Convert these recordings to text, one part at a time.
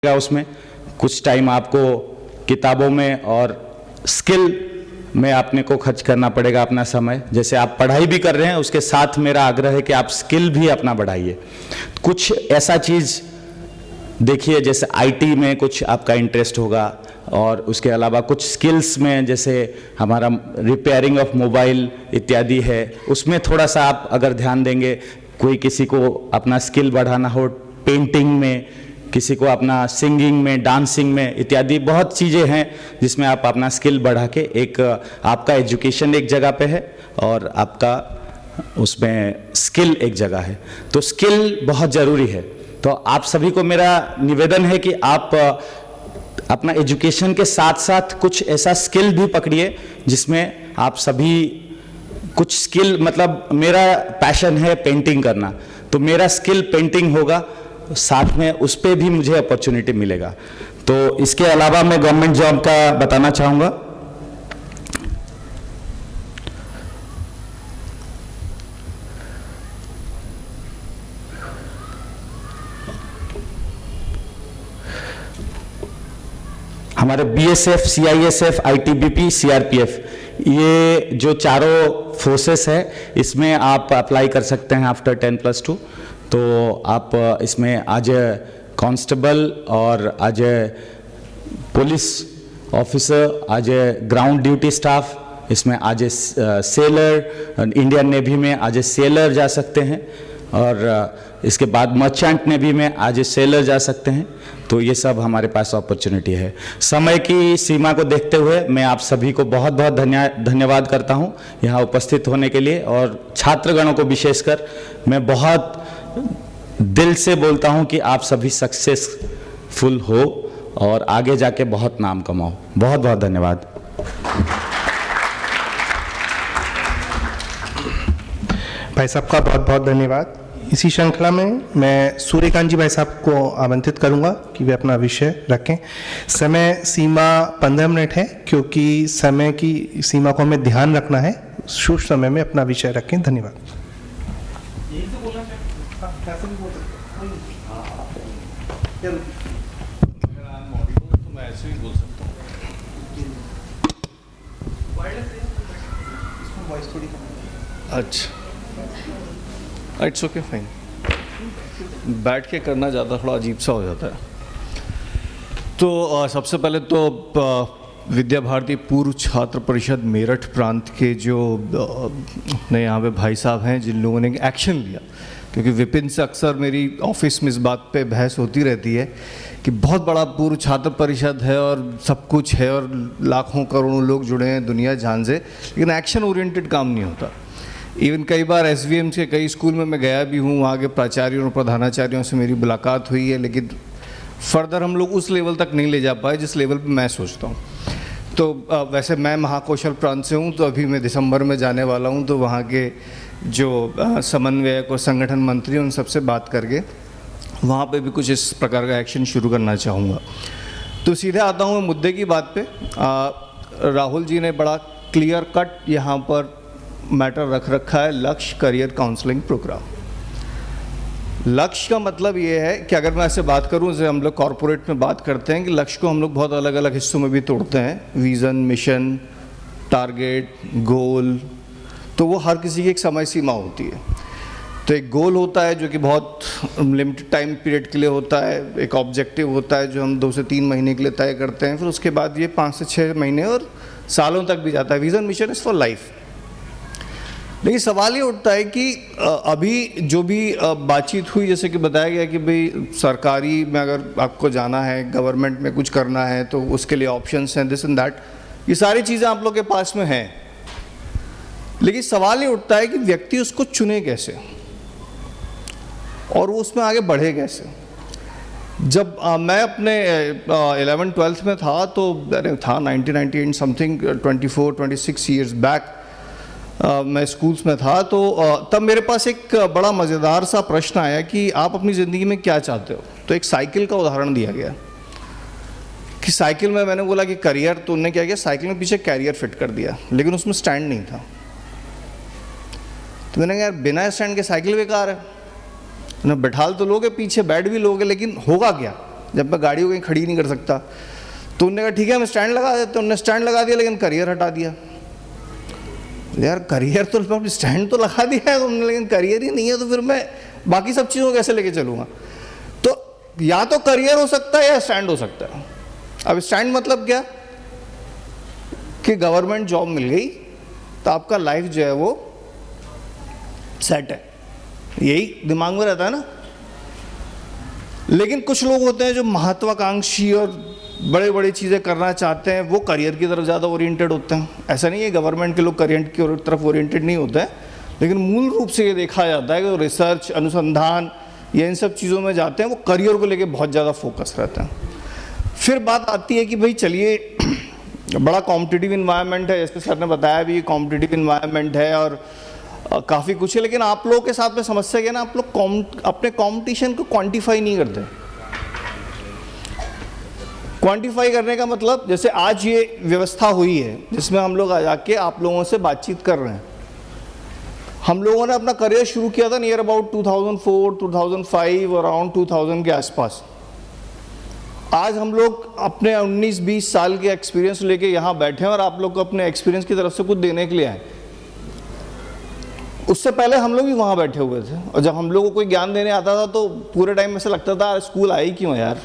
उसमें कुछ टाइम आपको किताबों में और स्किल में आपने को खर्च करना पड़ेगा अपना समय। जैसे आप पढ़ाई भी कर रहे हैं, उसके साथ मेरा आग्रह है कि आप स्किल भी अपना बढ़ाइए। कुछ ऐसा चीज़ देखिए, जैसे आईटी में कुछ आपका इंटरेस्ट होगा और उसके अलावा कुछ स्किल्स में, जैसे हमारा रिपेयरिंग ऑफ मोबाइल इत्यादि है, उसमें थोड़ा सा आप अगर ध्यान देंगे। कोई किसी को अपना स्किल बढ़ाना हो पेंटिंग में, किसी को अपना सिंगिंग में, डांसिंग में इत्यादि बहुत चीज़ें हैं जिसमें आप अपना स्किल बढ़ा के, एक आपका एजुकेशन एक जगह पे है और आपका उसमें स्किल एक जगह है, तो स्किल बहुत ज़रूरी है। तो आप सभी को मेरा निवेदन है कि आप अपना एजुकेशन के साथ साथ कुछ ऐसा स्किल भी पकड़िए जिसमें आप सभी कुछ स्किल, मतलब मेरा पैशन है पेंटिंग करना, तो मेरा स्किल पेंटिंग होगा, साथ में उस पर भी मुझे अपॉर्चुनिटी मिलेगा। तो इसके अलावा मैं गवर्नमेंट जॉब का बताना चाहूँगा। हमारे बीएसएफ, सीआईएसएफ, आईटीबीपी, सीआरपीएफ, ये जो चारों फोर्सेस है, इसमें आप अप्लाई कर सकते हैं आफ्टर 10+2। तो आप इसमें आज कांस्टेबल और आज पुलिस ऑफिसर, आज ग्राउंड ड्यूटी स्टाफ, इसमें आज सेलर, इंडियन नेवी में आज सेलर जा सकते हैं, और इसके बाद मर्चेंट नेवी में आज सेलर जा सकते हैं। तो ये सब हमारे पास अपॉर्चुनिटी है। समय की सीमा को देखते हुए मैं आप सभी को बहुत बहुत धन्यवाद करता हूँ यहाँ उपस्थित होने के लिए, और छात्रगणों को विशेषकर मैं बहुत दिल से बोलता हूँ कि आप सभी सक्सेसफुल हो और आगे जाके बहुत नाम कमाओ। बहुत बहुत धन्यवाद। भाई साहब का बहुत बहुत धन्यवाद। इसी श्रृंखला में मैं सूर्यकांत जी भाई साहब को आमंत्रित करूंगा कि वे अपना विषय रखें। समय सीमा 15 मिनट है, क्योंकि समय की सीमा को हमें ध्यान रखना है। शुभ समय में अपना विषय रखें। धन्यवाद। अच्छा, इट्स ओके, फाइन। बैठ के करना ज़्यादा थोड़ा अजीब सा हो जाता है। तो सबसे पहले तो विद्या भारती पूर्व छात्र परिषद मेरठ प्रांत के जो नए यहाँ पे भाई साहब हैं, जिन लोगों ने एक्शन लिया, क्योंकि विपिन से अक्सर मेरी ऑफिस में इस बात पे बहस होती रहती है कि बहुत बड़ा पूर्व छात्र परिषद है और सब कुछ है और लाखों करोड़ों लोग जुड़े हैं दुनिया जान से, लेकिन एक्शन ओरिएंटेड काम नहीं होता। इवन कई बार एसवीएम के कई स्कूल में मैं गया भी हूँ, वहाँ के प्राचार्यों और प्रधानाचार्यों से मेरी मुलाकात हुई है, लेकिन फर्दर हम लोग उस लेवल तक नहीं ले जा पाए जिस लेवल पे मैं सोचता हूँ। तो वैसे मैं महाकौशल प्रांत से हूँ, तो अभी मैं दिसंबर में जाने वाला हूँ, तो वहाँ के जो समन्वयक और संगठन मंत्री, उन सबसे बात करके वहाँ पे भी कुछ इस प्रकार का एक्शन शुरू करना चाहूँगा। तो सीधे आता हूँ मुद्दे की बात पे। राहुल जी ने बड़ा क्लियर कट यहाँ पर मैटर रख रखा है, लक्ष्य करियर काउंसलिंग प्रोग्राम। लक्ष्य का मतलब ये है कि अगर मैं ऐसे बात करूँ, जैसे हम लोग कॉरपोरेट में बात करते हैं कि लक्ष्य को हम लोग बहुत अलग अलग हिस्सों में भी तोड़ते हैं, विज़न, मिशन, टारगेट, गोल। तो वो हर किसी की एक समय सीमा होती है। तो एक गोल होता है जो कि बहुत लिमिटेड टाइम पीरियड के लिए होता है, एक ऑब्जेक्टिव होता है जो हम 2 से 3 महीने के लिए तय करते हैं, फिर उसके बाद ये 5 से 6 महीने और सालों तक भी जाता है। Vision mission is for life. लेकिन सवाल ये उठता है कि अभी जो भी बातचीत हुई, जैसे कि बताया गया कि भाई सरकारी में अगर आपको जाना है, गवर्नमेंट में कुछ करना है, तो उसके लिए ऑप्शंस हैं, दिस एंड दैट, ये सारी चीज़ें आप लोग के पास में हैं। लेकिन सवाल ये उठता है कि व्यक्ति उसको चुने कैसे और वो उसमें आगे बढ़े कैसे। जब मैं अपने 11th-12th में था, तो था 1998 समथिंग, 24-26 ईयर्स बैक मैं स्कूल्स में था। तो तब मेरे पास एक बड़ा मज़ेदार सा प्रश्न आया कि आप अपनी ज़िंदगी में क्या चाहते हो। तो एक साइकिल का उदाहरण दिया गया कि साइकिल में मैंने बोला कि करियर, तो उन्होंने क्या किया, साइकिल में पीछे कैरियर फिट कर दिया, लेकिन उसमें स्टैंड नहीं था। तो मैंने कहा यार, बिना स्टैंड के साइकिल बेकार है ना, बैठाल तो लोगे, पीछे बैठ भी लोगे, लेकिन होगा क्या, जब मैं गाड़ी को कहीं खड़ी नहीं कर सकता। तो उन्होंने कहा ठीक है हम स्टैंड लगा देते, उन्होंने स्टैंड लगा दिया लेकिन करियर हटा दिया। यार करियर तो स्टैंड तो लगा दिया है तुमने, लेकिन करियर ही नहीं है, तो फिर मैं बाकी सब चीज़ों को कैसे लेके चलूँगा। तो या तो करियर हो सकता है या स्टैंड हो सकता है। अब स्टैंड मतलब क्या कि गवर्नमेंट जॉब मिल गई तो आपका लाइफ जो है वो सेट है, यही दिमाग में रहता है ना। लेकिन कुछ लोग होते हैं जो महत्वाकांक्षी और बड़े बड़ी चीज़ें करना चाहते हैं, वो करियर की तरफ ज़्यादा ओरिएंटेड होते हैं। ऐसा नहीं है गवर्नमेंट के लोग करियर की तरफ ओरिएंटेड नहीं होते हैं, लेकिन मूल रूप से ये देखा जाता है कि रिसर्च, अनुसंधान या इन सब चीज़ों में जाते हैं वो करियर को लेके बहुत ज़्यादा फोकस रहता है। फिर बात आती है कि भाई चलिए बड़ा कॉम्पिटिटिव इन्वायरमेंट है, जैसे सर ने बताया भी कॉम्पिटिटिव इन्वायरमेंट है और काफ़ी कुछ है, लेकिन आप लोगों के साथ में समस्या क्या है ना, आप लोग अपने कंपटीशन को क्वांटिफाई नहीं करते। क्वांटिफाई करने का मतलब जैसे आज ये व्यवस्था हुई है जिसमें हम लोग आ जाके आप लोगों से बातचीत कर रहे हैं। हम लोगों ने अपना करियर शुरू किया था नियर अबाउट 2004, 2005 अराउंड 2000 के आसपास। आज हम लोग अपने 19-20 साल के एक्सपीरियंस लेके यहाँ बैठे हैं और आप लोग को अपने एक्सपीरियंस की तरफ से कुछ देने के लिए आए। उससे पहले हम लोग भी वहाँ बैठे हुए थे और जब हम लोग को कोई ज्ञान देने आता था तो पूरे टाइम में से लगता था स्कूल आए क्यों यार,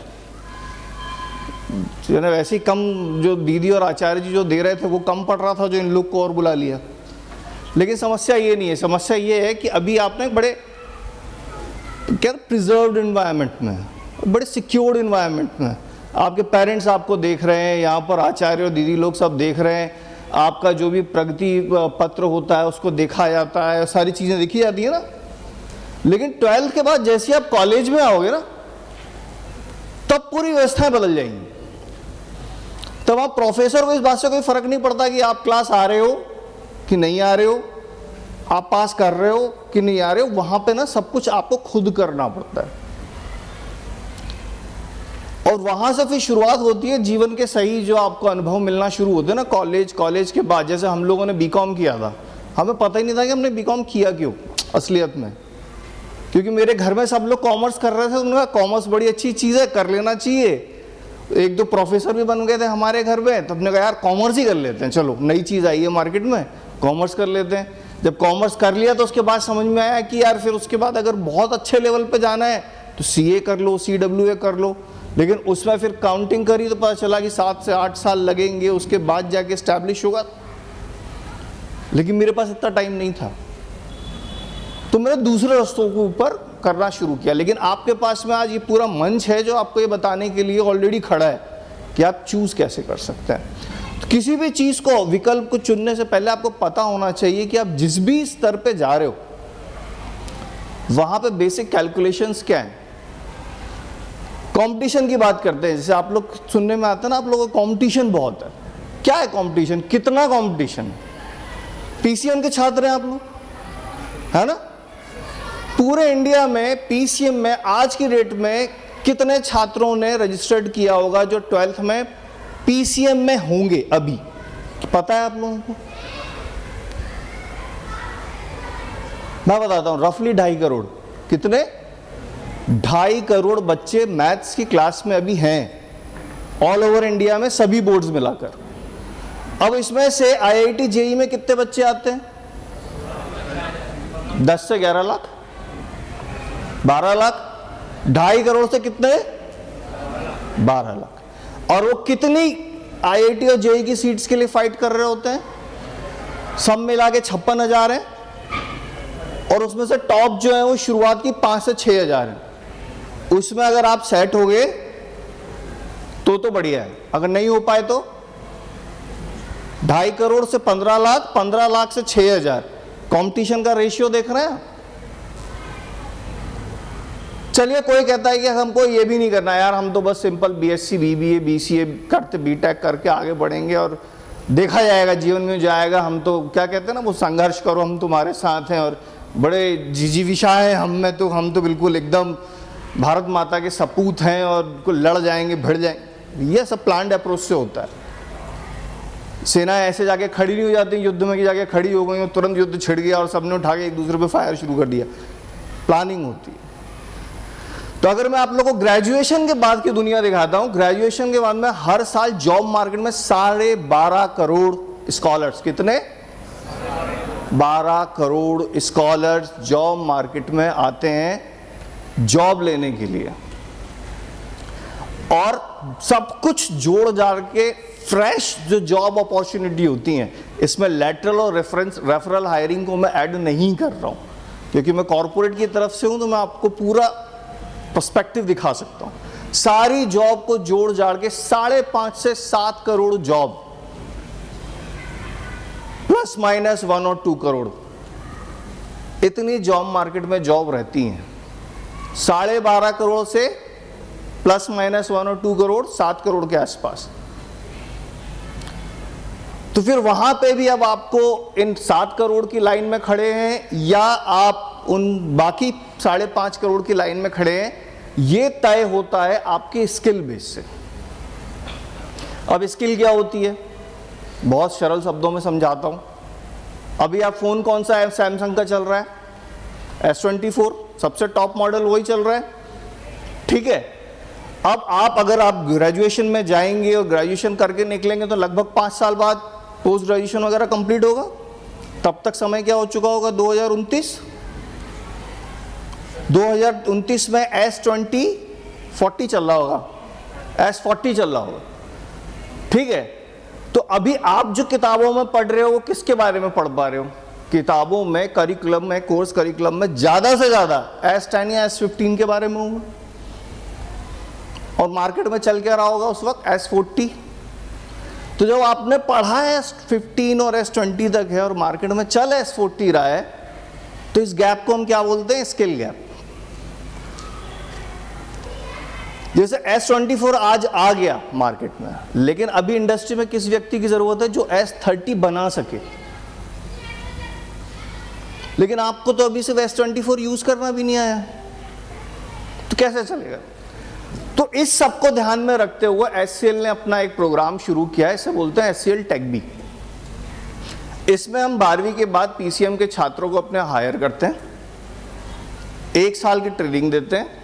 जो है वैसे ही कम जो दीदी और आचार्य जी जो दे रहे थे वो कम पड़ रहा था जो इन लोग को और बुला लिया। लेकिन समस्या ये नहीं है, समस्या ये है कि अभी आपने बड़े क्या प्रिजर्व्ड इन्वायरमेंट में, बड़े सिक्योर्ड इन्वायरमेंट में आपके पेरेंट्स आपको देख रहे हैं, यहाँ पर आचार्य और दीदी लोग सब देख रहे हैं, आपका जो भी प्रगति पत्र होता है उसको देखा जाता है, सारी चीज़ें देखी जाती है ना। लेकिन 12th के बाद जैसे आप कॉलेज में आओगे ना तब पूरी व्यवस्थाएं बदल जाएंगी। तब आप प्रोफेसर को इस बात से कोई फर्क नहीं पड़ता कि आप क्लास आ रहे हो कि नहीं आ रहे हो, आप पास कर रहे हो कि नहीं आ रहे हो, वहां पे ना सब कुछ आपको खुद करना पड़ता है। और वहां से फिर शुरुआत होती है जीवन के सही जो आपको अनुभव मिलना शुरू होते हैं ना कॉलेज के बाद। जैसे हम लोगों ने बीकॉम किया था, हमें पता ही नहीं था कि हमने बीकॉम किया क्यों असलियत में, क्योंकि मेरे घर में सब लोग कॉमर्स कर रहे थे। उन्होंने कहा कॉमर्स बड़ी अच्छी चीज़ है, कर लेना चाहिए। एक दो प्रोफेसर भी बन गए थे हमारे घर में, तो हमने कहा यार कॉमर्स ही कर लेते हैं, चलो नई चीज़ आई है मार्केट में, कॉमर्स कर लेते हैं। जब कॉमर्स कर लिया तो उसके बाद समझ में आया कि यार फिर उसके बाद अगर बहुत अच्छे लेवल पे जाना है तो CA कर लो, CWA कर लो। लेकिन उसमें फिर काउंटिंग करी तो पता चला कि 7 से 8 साल लगेंगे, उसके बाद जाके इस्टेब्लिश होगा। लेकिन मेरे पास इतना टाइम नहीं था, तो मैंने दूसरे रास्तों के ऊपर करना शुरू किया। लेकिन आपके पास में आज ये पूरा मंच है जो आपको ये बताने के लिए ऑलरेडी खड़ा है कि आप चूज कैसे कर सकते हैं। तो किसी भी चीज़ को, विकल्प को चुनने से पहले आपको पता होना चाहिए कि आप जिस भी स्तर पे जा रहे हो वहां पे बेसिक कैलकुलेशंस क्या है। कंपटीशन की बात करते हैं, जैसे आप लोग सुनने में आता है ना, आप लोगों का कंपटीशन बहुत है। क्या है कंपटीशन, कितना कंपटीशन? PCM के छात्र हैं आप लोग, है ना? पूरे इंडिया में PCM में आज की डेट में कितने छात्रों ने रजिस्टर्ड किया होगा जो 12th में PCM में होंगे अभी, पता है आप लोगों को? मैं बताता हूं, रफली 2.5 करोड़। कितने? 2.5 करोड़ बच्चे मैथ्स की क्लास में अभी हैं ऑल ओवर इंडिया में, सभी बोर्ड्स मिलाकर। अब इसमें से IIT JEE में कितने बच्चे आते हैं? 10 से 11 लाख, 12 लाख। 2.5 करोड़ से कितने? 12 लाख। और वो कितनी IIT और JEE की सीट्स के लिए फाइट कर रहे होते हैं? सब मिला के 56,000 है, और उसमें से टॉप जो है वो शुरुआत की 5 से 6,000 है। उसमें अगर आप सेट हो गए तो बढ़िया है, अगर नहीं हो पाए तो 2.5 करोड़ से 15 लाख, 15 लाख से 6,000। कंपटीशन का रेशियो देख रहे हैं? चलिए कोई कहता है कि हमको ये भी नहीं करना यार, हम तो बस सिंपल BSc BBA BCA करते BTech करके आगे बढ़ेंगे और देखा जाएगा, जीवन में जाएगा। हम तो क्या कहते हैं ना, वो संघर्ष करो, हम तुम्हारे साथ हैं, और बड़े जिजीविषा है हम तो बिल्कुल एकदम भारत माता के सपूत हैं और लड़ जाएंगे, भिड़ जाएंगे। ये सब प्लान्ड अप्रोच से होता है। सेना ऐसे जाके खड़ी नहीं हो जाती युद्ध में कि जाके खड़ी हो गई और तुरंत युद्ध छिड़ गया और सबने उठा के एक दूसरे पे फायर शुरू कर दिया। प्लानिंग होती है। तो अगर मैं आप लोगों को ग्रेजुएशन के बाद की दुनिया दिखाता हूं, ग्रेजुएशन के बाद में हर साल जॉब मार्केट में 12.5 करोड़ स्कॉलर्स, कितने 12 करोड़ स्कॉलर्स जॉब मार्केट में आते हैं जॉब लेने के लिए, और सब कुछ जोड़ जाड़ के फ्रेश जो जॉब अपॉर्चुनिटी होती हैं, इसमें लैटरल और रेफरल हायरिंग को मैं ऐड नहीं कर रहा हूं, क्योंकि मैं कॉर्पोरेट की तरफ से हूं तो मैं आपको पूरा पर्सपेक्टिव दिखा सकता हूं। सारी जॉब को जोड़ जाड़ के 5.5 से 7 करोड़ जॉब, प्लस माइनस 1 और 2 करोड़, इतनी जॉब मार्केट में जॉब रहती हैं। 12.5 करोड़ से प्लस माइनस 1 और 2 करोड़, 7 करोड़ के आसपास। तो फिर वहां पे भी अब आपको इन 7 करोड़ की लाइन में खड़े हैं या आप उन बाकी 5.5 करोड़ की लाइन में खड़े हैं, ये तय होता है आपकी स्किल बेस से। अब स्किल क्या होती है, बहुत सरल शब्दों में समझाता हूं। अभी आप फोन कौन सा है, सैमसंग का चल रहा है S24, सबसे टॉप मॉडल वही चल रहा है, ठीक है। अब अगर आप ग्रेजुएशन में जाएंगे और ग्रेजुएशन करके निकलेंगे तो लगभग 5 साल बाद पोस्ट ग्रेजुएशन वगैरह कंप्लीट होगा। तब तक समय क्या हो चुका होगा, 2029 में S40 चल रहा होगा, S40 चल रहा होगा, ठीक है। तो अभी आप जो किताबों में पढ़ रहे हो वो किसके बारे में पढ़ पा रहे हो, किताबों में, करिकुलम में, कोर्स करिकुलम में ज्यादा से ज्यादा S10 या S15 के बारे में होगा, और मार्केट में चल क्या रहा होगा उस वक्त S40। तो जब आपने पढ़ा है S15 और S20 तक है और मार्केट में चल S40 रहा है, तो इस गैप को हम क्या बोलते हैं, स्किल गैप। जैसे S24 आज आ गया मार्केट में, लेकिन अभी इंडस्ट्री में किस व्यक्ति की जरूरत है जो S30 बना सके, लेकिन आपको तो अभी सिर्फ S24 यूज करना भी नहीं आया, तो कैसे चलेगा। तो इस सब को ध्यान में रखते हुए HCL ने अपना एक प्रोग्राम शुरू किया है, इसे बोलते हैं HCL TechBee। इसमें हम 12वीं के बाद PCM के छात्रों को अपने हायर करते हैं, 1 साल की ट्रेनिंग देते हैं।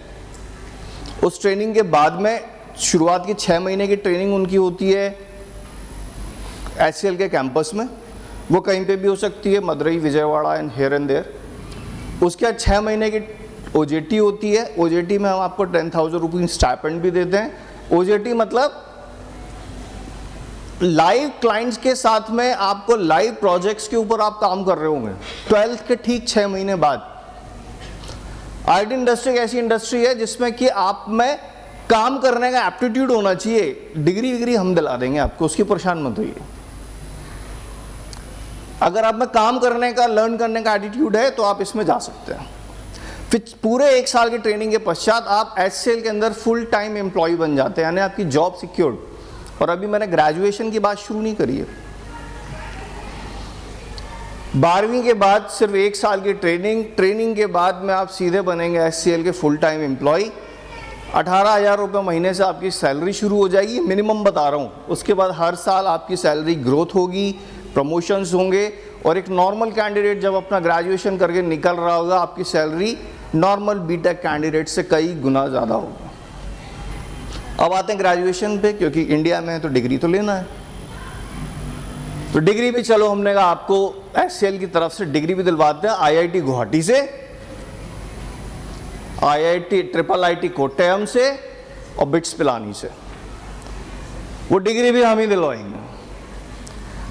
उस ट्रेनिंग के बाद में शुरुआत की 6 महीने की ट्रेनिंग उनकी होती है HCL के कैंपस में, वो कहीं पे भी हो सकती है, Madurai, Vijayawada and here and there. उसके बाद 6 महीने की OJT होती है। OJT में हम आपको 10,000 रुपीज स्टाइपेंड भी देते हैं। OJT मतलब लाइव क्लाइंट्स के साथ में आपको लाइव प्रोजेक्ट्स के ऊपर आप काम कर रहे होंगे 12th के ठीक 6 महीने बाद। IT इंडस्ट्री एक ऐसी इंडस्ट्री है जिसमें कि आप में काम करने का एप्टीट्यूड होना चाहिए। डिग्री विग्री हम दिला देंगे आपको, उसकी परेशान मत होइए। अगर आप में काम करने का, लर्न करने का एटीट्यूड है तो आप इसमें जा सकते हैं। फिर पूरे 1 साल की ट्रेनिंग के पश्चात आप HCL के अंदर फुल टाइम एम्प्लॉय बन जाते हैं, यानी आपकी जॉब सिक्योर्ड। और अभी मैंने ग्रेजुएशन की बात शुरू नहीं करी है। 12वीं के बाद सिर्फ 1 साल की ट्रेनिंग के बाद में आप सीधे बनेंगे HCL के फुल टाइम एम्प्लॉय। 18,000 रुपये महीने से आपकी सैलरी शुरू हो जाएगी, मिनिमम बता रहा हूँ। उसके बाद हर साल आपकी सैलरी ग्रोथ होगी, प्रमोशंस होंगे, और एक नॉर्मल कैंडिडेट जब अपना ग्रेजुएशन करके निकल रहा होगा, आपकी सैलरी नॉर्मल बीटेक कैंडिडेट से कई गुना ज़्यादा होगा। अब आते हैं ग्रेजुएशन पे, क्योंकि इंडिया में है तो डिग्री तो लेना है। तो डिग्री भी चलो हमने कहा आपको HCL की तरफ से डिग्री भी दिलवाते हैं, IIT गुवाहाटी से, IIT कोट्टयम से और बिट्स पिलानी से। वो डिग्री भी हम ही दिलवाएंगे।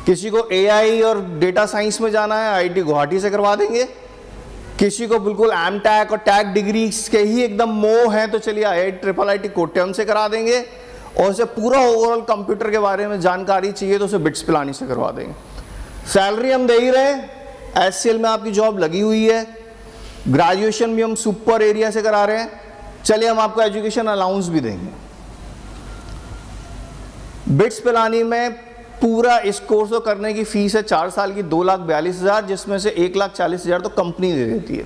किसी को AI और डेटा साइंस में जाना है, IIT गुवाहाटी से करवा देंगे। किसी को बिल्कुल एमटेक और टैक डिग्री के ही एकदम मोह है तो चलिए IIT कोट्टयम से करा देंगे। और उसे पूरा ओवरऑल कंप्यूटर के बारे में जानकारी चाहिए तो उसे बिट्स पिलानी से करवा देंगे। सैलरी हम दे ही रहे हैं, HCL में आपकी जॉब लगी हुई है। ग्रेजुएशन भी हम सुपर एरिया से करा रहे हैं, चलिए हम आपको एजुकेशन अलाउंस भी देंगे। बिट्स पिलानी में पूरा इस कोर्स को करने की फीस है 4 साल की 2,42,000, जिसमें से 1,40,000 तो कंपनी दे देती है।